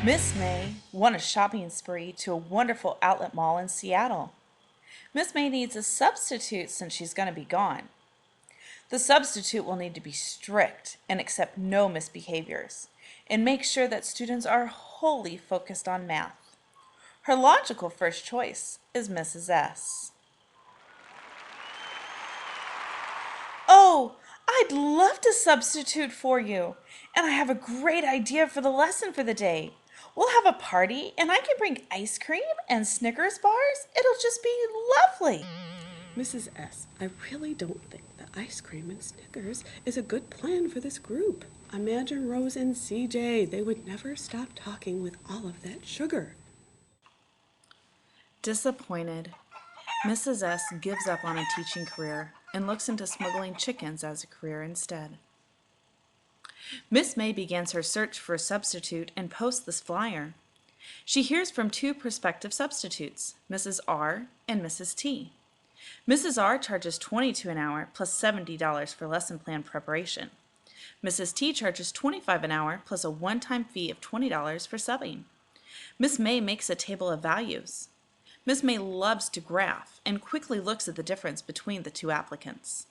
Miss May won a shopping spree to a wonderful outlet mall in Seattle. Miss May needs a substitute since she's going to be gone. The substitute will need to be strict and accept no misbehaviors and make sure that students are wholly focused on math. Her logical first choice is Mrs. S. Oh, I'd love to substitute for you, and I have a great idea for the lesson for the day. We'll have a party, and I can bring ice cream and Snickers bars. It'll just be lovely. Mrs. S., I really don't think that ice cream and Snickers is a good plan for this group. Imagine Rose and CJ. They would never stop talking with all of that sugar. Disappointed, Mrs. S. gives up on a teaching career and looks into smuggling chickens as a career instead. Miss May begins her search for a substitute and posts this flyer. She hears from two prospective substitutes, Mrs. R. and Mrs. T. Mrs. R. charges $22 an hour plus $70 for lesson plan preparation. Mrs. T. charges $25 an hour plus a one-time fee of $20 for subbing. Miss May makes a table of values. Miss May loves to graph and quickly looks at the difference between the two applicants.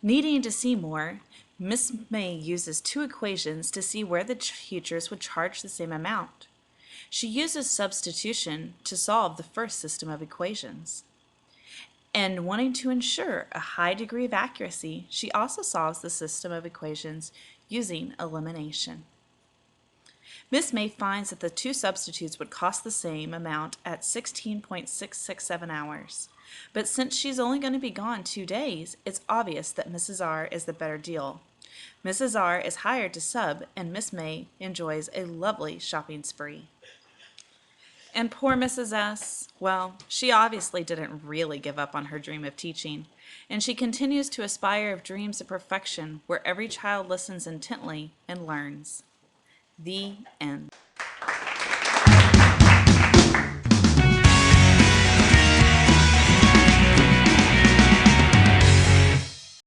Needing to see more, Miss May uses two equations to see where the teachers would charge the same amount. She uses substitution to solve the first system of equations. And wanting to ensure a high degree of accuracy, she also solves the system of equations using elimination. Miss May finds that the two substitutes would cost the same amount at 16.667 hours. But since she's only going to be gone 2 days, it's obvious that Mrs. R is the better deal. Mrs. R is hired to sub, and Miss May enjoys a lovely shopping spree. And poor Mrs. S., well, she obviously didn't really give up on her dream of teaching, and she continues to aspire of dreams of perfection where every child listens intently and learns. The end.